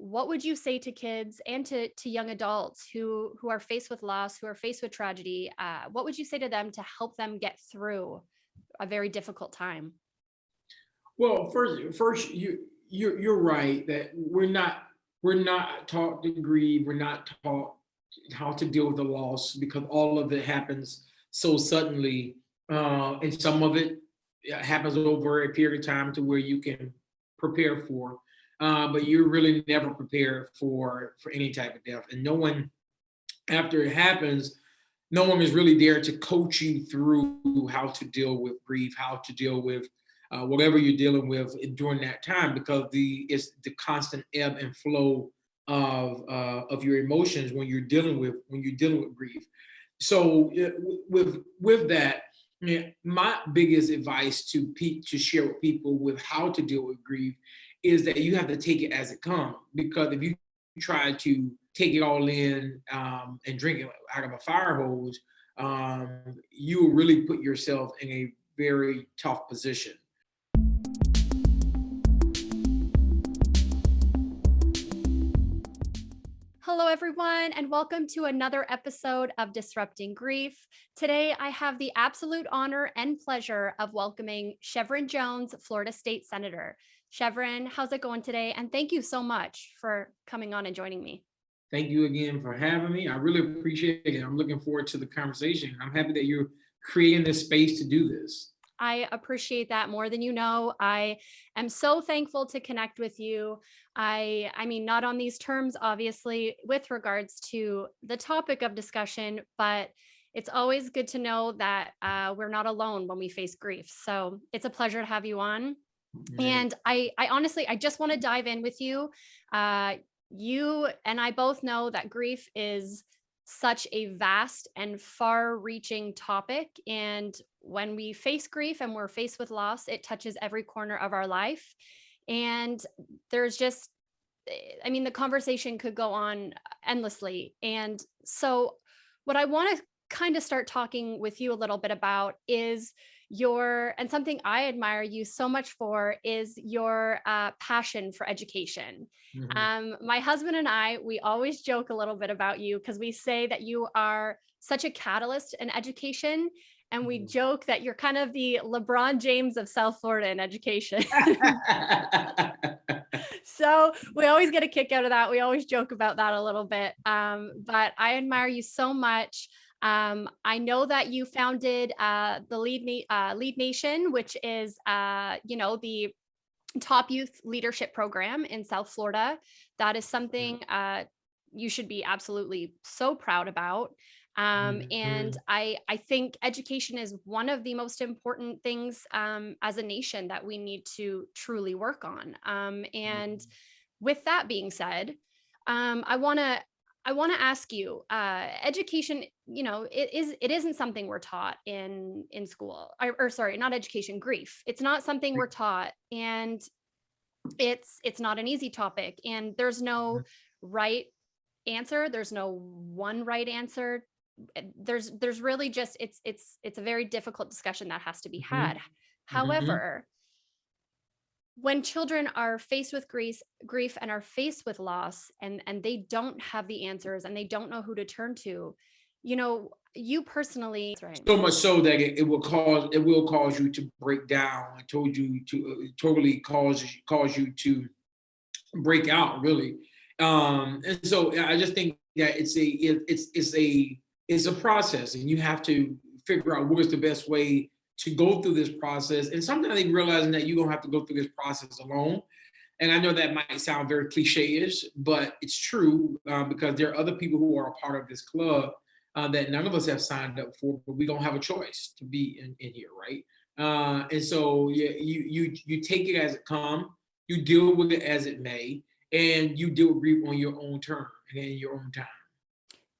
what would you say to kids and to young adults who are faced with loss, who are faced with tragedy? What would you say to them to help them get through a very difficult time? Well, first, you're right that we're not taught to grieve. We're not taught how to deal with the loss because all of it happens so suddenly, and some of it happens over a period of time to where you can prepare for. But you're really never prepared for any type of death, and no one after it happens, no one is really there to coach you through how to deal with grief, how to deal with whatever you're dealing with during that time, because it's the constant ebb and flow of your emotions when you're dealing with grief. So with that, yeah, my biggest advice to share with people with how to deal with grief is that you have to take it as it comes. Because if you try to take it all in and drink it out of a fire hose, you will really put yourself in a very tough position. Hello, everyone, and welcome to another episode of Disrupting Grief. Today, I have the absolute honor and pleasure of welcoming Shevrin Jones, Florida State Senator. Shevrin, how's it going today? And thank you so much for coming on and joining me. Thank you again for having me. I really appreciate it. I'm looking forward to the conversation. I'm happy that you're creating this space to do this. I appreciate that more than you know. I am so thankful to connect with you. I mean, not on these terms, obviously, with regards to the topic of discussion, but it's always good to know that we're not alone when we face grief. So it's a pleasure to have you on. Yeah. And I honestly, I just want to dive in with you. Uh, you and I both know that grief is such a vast and far reaching topic. And when we face grief and we're faced with loss, it touches every corner of our life. And there's just, I mean, the conversation could go on endlessly. And so, what I want to kind of start talking with you a little bit about is and something I admire you so much for is your passion for education. Mhm. My husband and I, we always joke a little bit about you because we say that you are such a catalyst in education. And we Mhm. joke that you're kind of the LeBron James of South Florida in education. So we always get a kick out of that. We always joke about that a little bit. But I admire you so much. I know that you founded the Lead Nation, which is, the top youth leadership program in South Florida. That is something you should be absolutely so proud about. And Mhm. I think education is one of the most important things as a nation that we need to truly work on. And Mhm. with that being said, I want to ask you, education, it isn't something we're taught in school, or sorry, not education, grief. It's not something we're taught, and it's not an easy topic, and there's no right answer. There's no one right answer. There's really just it's a very difficult discussion that has to be had. Mhm. Mhm. However, when children are faced with grief and are faced with loss, and they don't have the answers and they don't know who to turn to, you personally, that's right. So much so that it will cause you to break down. I told you to totally cause you to break out really. And so I just think that it's a process, and you have to figure out what is the best way to go through this process. And sometimes they realizing that you don't have to go through this process alone. And I know that might sound very cliche-ish, but it's true, because there are other people who are a part of this club that none of us have signed up for, but we don't have a choice to be in here, right? And so yeah, you take it as it comes, you deal with it as it may, and you deal with grief on your own term and in your own time.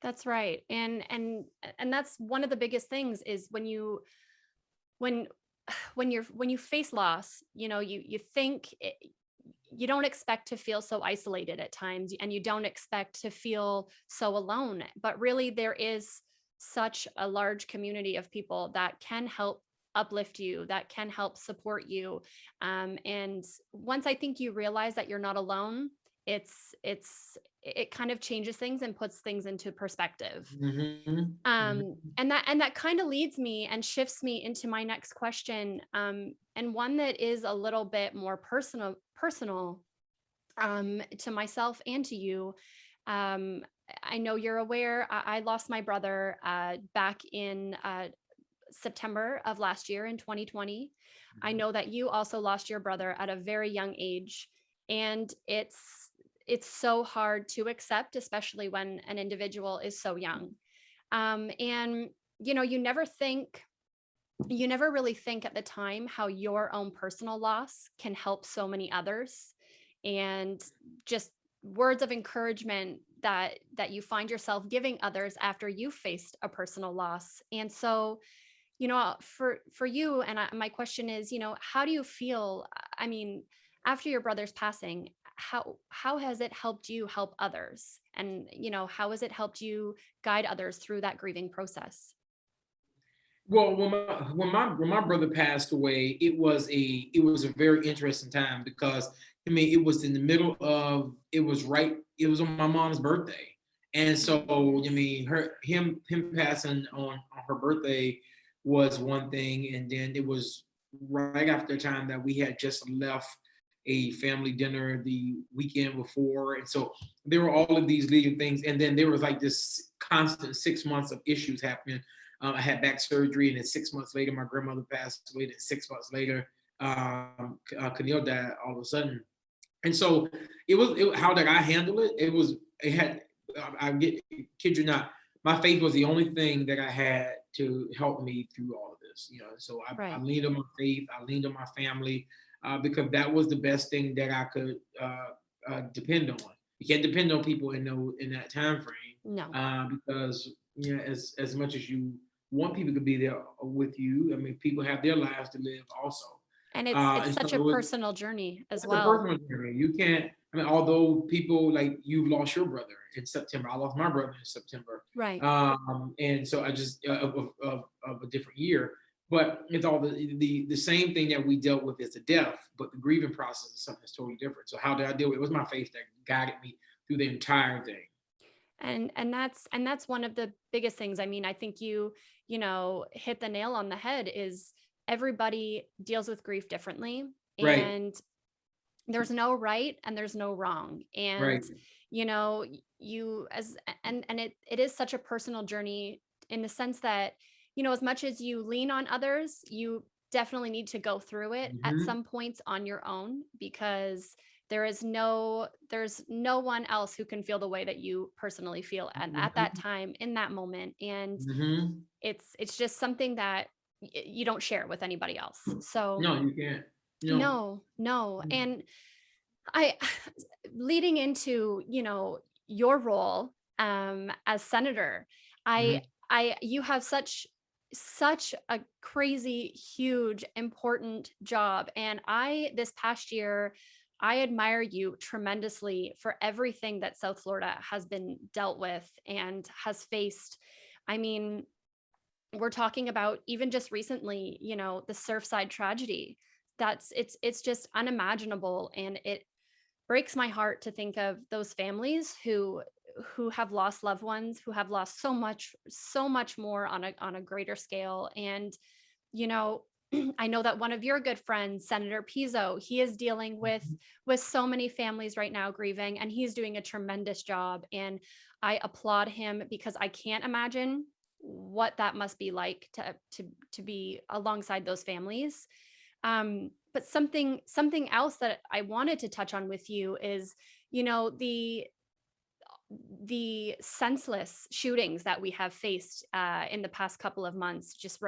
That's right. And that's one of the biggest things is when when you face loss, you think you don't expect to feel so isolated at times, and you don't expect to feel so alone, but really there is such a large community of people that can help uplift you, that can help support you. And once I think you realize that you're not alone, it kind of changes things and puts things into perspective. Mhm. Mhm. And that kind of leads me and shifts me into my next question, and one that is a little bit more personal, to myself and to you. Um, I know you're aware. I lost my brother back in September of last year in 2020. I Mhm. know that you also lost your brother at a very young age, and it's so hard to accept, especially when an individual is so young. And you never really think at the time how your own personal loss can help so many others, and just words of encouragement that you find yourself giving others after you faced a personal loss. And so, for you, and my question is, how do you feel? I mean, after your brother's passing, how has it helped you help others, and how has it helped you guide others through that grieving process? Well, when my brother passed away, it was a very interesting time because I mean it was in the middle of it was on my mom's birthday, and so I Yes. mean him passing on her birthday was one thing, and then it was right after the time that we had just left a family dinner the weekend before, and so there were all of these leading things, and then there was like this constant 6 months of issues happening. I had back surgery, and then 6 months later, my grandmother passed away. Then 6 months later, Camille died all of a sudden. And so how did I handle it? It had kid you not, my faith was the only thing that I had to help me through all of this. So I Right. leaned on my faith, I leaned on my family, because that was the best thing that I could depend on. You can't depend on people in that time frame, No. because as much as you want people to be there with you, I mean, people have their lives to live also. And it's And so such a personal journey as it's a well. personal journey. You can't. I mean, although people like you've lost your brother in September, I lost my brother in September, Right. and so I just of a different year. But it's all the same thing that we dealt with is the death, but the grieving process is something that's totally different. So how did I deal with it? It was my faith that guided me through the entire thing. And that's one of the biggest things. I mean, I think you hit the nail on the head. Is everybody deals with grief differently, Right, and there's no right and there's no wrong. And right. you as and it is such a personal journey, in the sense that, as much as you lean on others, you definitely need to go through it at Hmm. some points on your own, because there's no one else who can feel the way that you personally feel at that Hmm. time, in that moment. And Hmm. it's just something that you don't share with anybody else. So No, you can't. No. no, no. And I leading into, your role as senator, I Hmm. I you have such a crazy, huge, important job. And this past year, I admire you tremendously for everything that South Florida has been dealt with and has faced. I mean, we're talking about, even just recently, the Surfside tragedy. It's just unimaginable, and it breaks my heart to think of those families who have lost loved ones, who have lost so much more on a greater scale. And you know I know that one of your good friends, Senator Pizzo, he is dealing with so many families right now grieving, and he's doing a tremendous job. And I applaud him, because I can't imagine what that must be like to be alongside those families. But something else that I wanted to touch on with you is, you know, the senseless shootings that we have faced in the past couple of months, just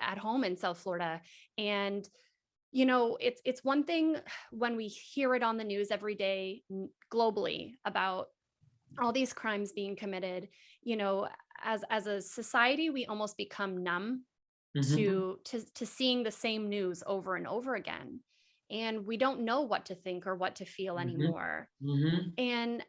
at home in South Florida. And it's one thing when we hear it on the news every day, globally, about all these crimes being committed. You know, as a society, we almost become numb Hmm. to seeing the same news over and over again, and we don't know what to think or what to feel Hmm. anymore. Hmm. And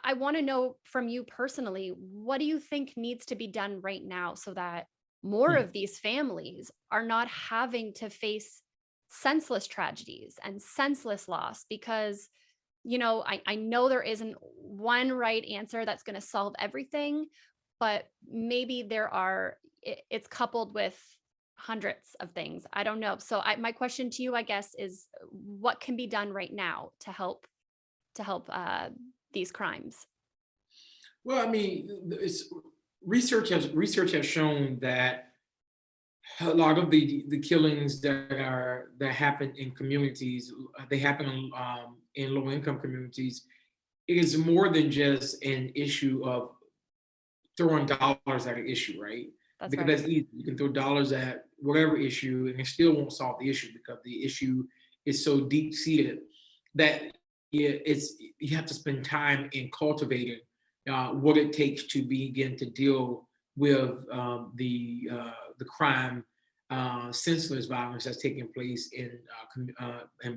I want to know from you personally, what do you think needs to be done right now so that more of these families are not having to face senseless tragedies and senseless loss? Because I know there isn't one right answer that's going to solve everything, but maybe it's coupled with hundreds of things. I don't know. So my question to you, I guess, is what can be done right now to help these crimes? Well, I mean, research has shown that a lot of the killings that happen in communities, they happen in low income communities. It is more than just an issue of throwing dollars at an issue, right? That's Because right. that's easy. You can throw dollars at whatever issue, and it still won't solve the issue because the issue is so deep seated that it's you have to spend time in cultivating what it takes to begin to deal with the crime, senseless violence that's taking place in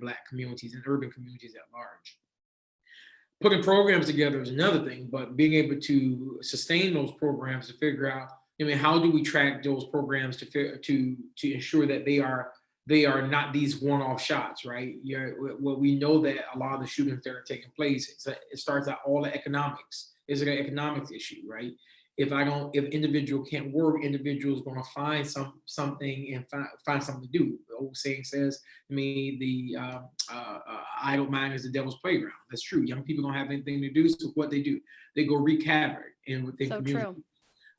Black communities and urban communities at large. Putting programs together is another thing, but being able to sustain those programs to figure out, I mean, how do we track those programs to ensure that they are not these one-off shots, right? Well, we know that a lot of the shootings that are taking place, it starts out all the economics. It's an economics issue, right? If individual can't work, individual is going to find something and find something to do. The old saying says, I mean, the idle mind is the devil's playground. That's true. Young people don't have anything to do, so what they do, they go wreak havoc within So community. true.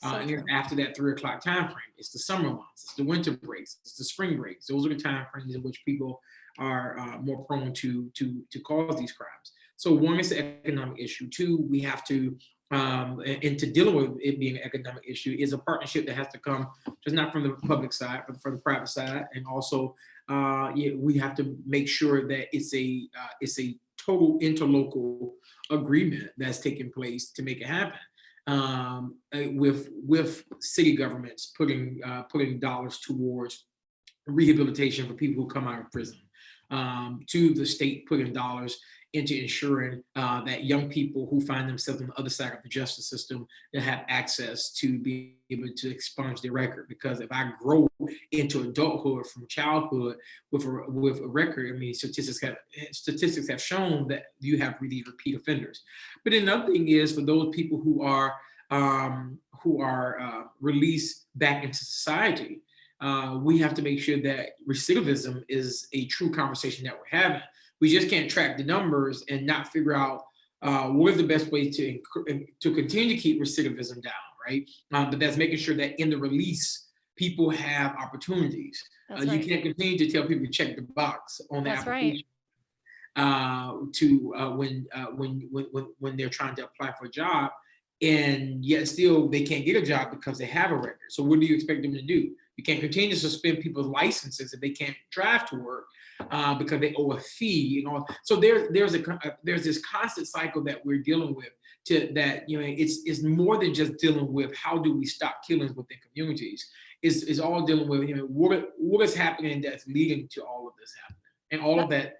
So And true. after that 3 o'clock time frame, it's the summer months, it's the winter breaks, it's the spring breaks. Those are the time frames in which people are more prone to cause these crimes. So one is the economic issue. Two, we have to and to dealing with it being an economic issue is a partnership that has to come just not from the public side, but from the private side, and also we have to make sure that it's a total interlocal agreement that's taking place to make it happen, with city governments putting dollars towards rehabilitation for people who come out of prison, to the state putting dollars into ensuring that young people who find themselves on the other side of the justice system that have access to be able to expunge their record. Because if I grow into adulthood from childhood with a record, I mean, statistics have shown that you have really repeat offenders. But another thing is for those people who are released back into society, we have to make sure that recidivism is a true conversation that we're having. We just can't track the numbers and not figure out what is the best way to continue to keep recidivism down, right? But that's making sure that in the release, people have opportunities. That's You right. can't continue to tell people to check the box on the That's right. application to when they're trying to apply for a job, and yet still they can't get a job because they have a record. So what do you expect them to do? You can't continue to suspend people's licenses if they can't drive to work because they owe a fee and all. So there's this constant cycle that we're dealing with. To that, it's more than just dealing with how do we stop killings within communities. Is all dealing with what is happening that's leading to all of this happening, and all of That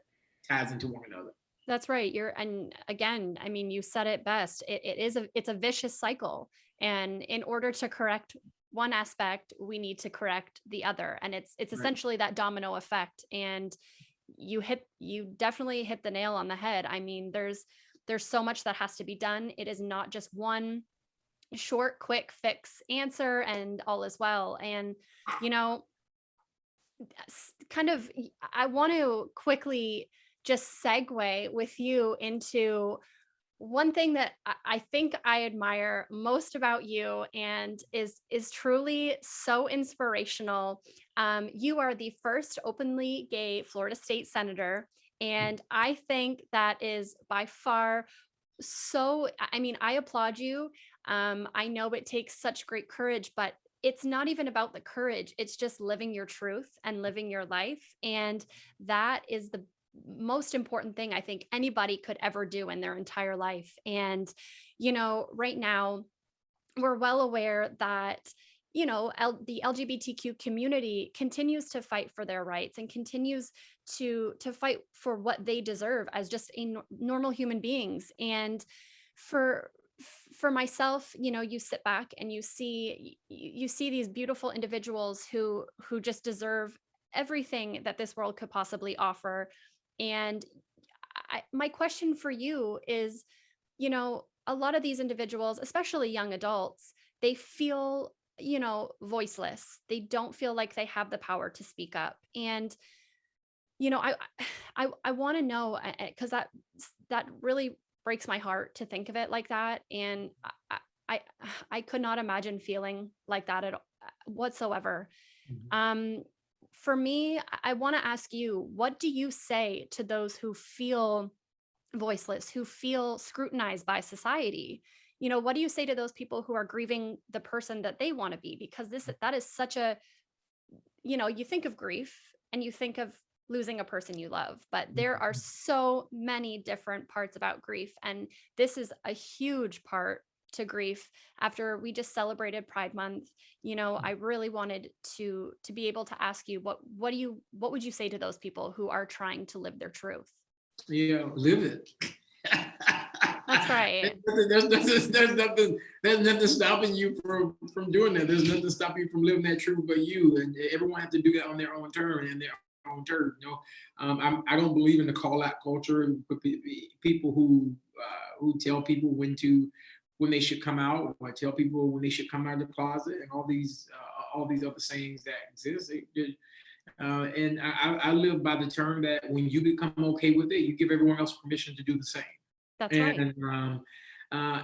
that ties into one another. That's right. And again, I mean, you said it best. It's a vicious cycle. And in order to correct one aspect, we need to correct the other. And it's Right. essentially that domino effect. And you definitely hit the nail on the head. I mean, there's so much that has to be done. It is not just one short, quick fix answer and all is well. And you know, kind of I want to quickly just segue with you into one thing that I think I admire most about you and is truly so inspirational. You are the first openly gay Florida state senator, and I think that is by far so. I mean, I applaud you. I know it takes such great courage, but it's not even about the courage. It's just living your truth and living your life, and that is the most important thing I think anybody could ever do in their entire life. And, right now, we're well aware that, the LGBTQ community continues to fight for their rights and continues to fight for what they deserve as just normal human beings. And for for myself, you sit back and you see these beautiful individuals who just deserve everything that this world could possibly offer. And my question for you is, a lot of these individuals, especially young adults, they feel, voiceless. They don't feel like they have the power to speak up. And, you know, I I want to know, because that really breaks my heart to think of it like that. And I I could not imagine feeling like that whatsoever. Mhm. Um, for me, I want to ask you, what do you say to those who feel voiceless, who feel scrutinized by society? What do you say to those people who are grieving the person that they want to be? Because that is such a, you think of grief and you think of losing a person you love, but there are so many different parts about grief. And this is a huge part to grief. After we just celebrated Pride Month, I really wanted to be able to ask you, what would you say to those people who are trying to live their truth? Yeah, live it. That's right. There's nothing stopping you from doing that. There's nothing stopping you from living that truth but you. And everyone has to do that on their own term and their own turn. I don't believe in the call out culture and people who tell people when they should come out, or tell people when they should come out of the closet, and all these other sayings that exist. And I live by the term that when you become okay with it, you give everyone else permission to do the same. That's right.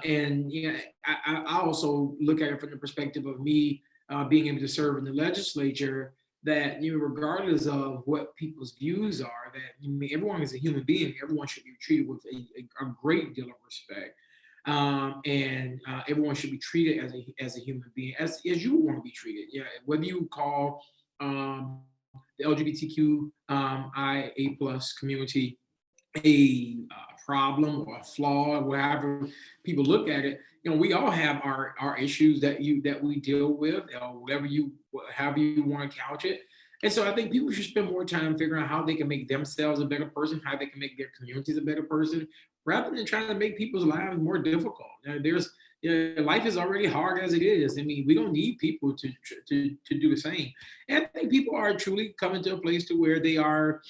And yeah, I also look at it from the perspective of me being able to serve in the legislature. That regardless of what people's views are, that everyone is a human being. Everyone should be treated with a great deal of respect, and everyone should be treated as a human being, as you would want to be treated. Yeah, whether you call the LGBTQ IA plus community a problem or a flaw, wherever people look at it. We all have our issues that we deal with, however you want to couch it. And so I think people should spend more time figuring out how they can make themselves a better person, how they can make their communities a better person, rather than trying to make people's lives more difficult. Life is already hard as it is. I mean, we don't need people to do the same. And I think people are truly coming to a place to where they are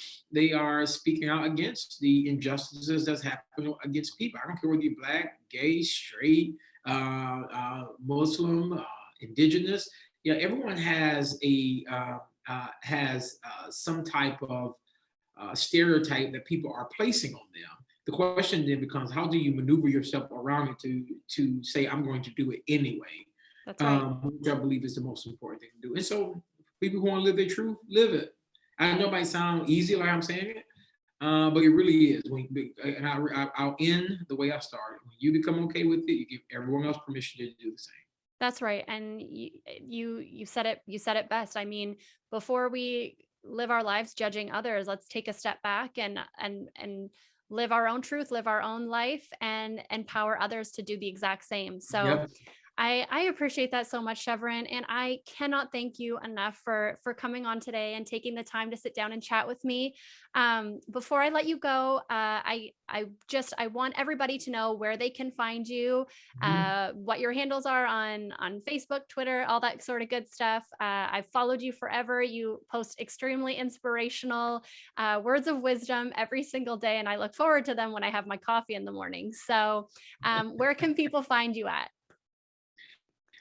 speaking out against the injustices that's happening against people. I don't care whether you're black, gay, straight, Muslim, indigenous. Yeah, everyone has some type of stereotype that people are placing on them. The question then becomes, how do you maneuver yourself around it to say, I'm going to do it anyway, That's right. which I believe is the most important thing to do. And so people who want to live their truth, live it. I know it might sound easy like I'm saying it, but it really is. And I'll end the way I started. When you become okay with it, you give everyone else permission to do the same. That's right. And you said it best. I mean, before we live our lives judging others, let's take a step back and live our own truth, live our own life, and empower others to do the exact same. So Yep. I appreciate that so much, Chevron, and I cannot thank you enough for coming on today and taking the time to sit down and chat with me. Before I let you go, I want everybody to know where they can find you, Mhm. what your handles are on Facebook, Twitter, all that sort of good stuff. I've followed you forever. You post extremely inspirational words of wisdom every single day, and I look forward to them when I have my coffee in the morning. So, where can people find you at?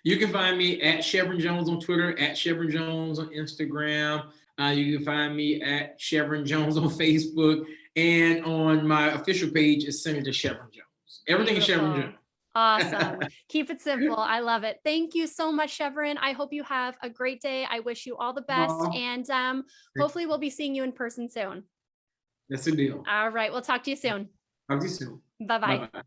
You can find me at Shevrin Jones on Twitter, at Shevrin Jones on Instagram. You can find me at Shevrin Jones on Facebook, and on my official page is Senator Shevrin Jones. Everything is Shevrin Beautiful. Awesome. Jones. Keep it simple. I love it. Thank you so much, Chevron. I hope you have a great day. I wish you all the best. Oh, And hopefully, we'll be seeing you in person soon. that's a deal. All right. We'll talk to you soon. Talk to you soon. Bye Bye bye. bye.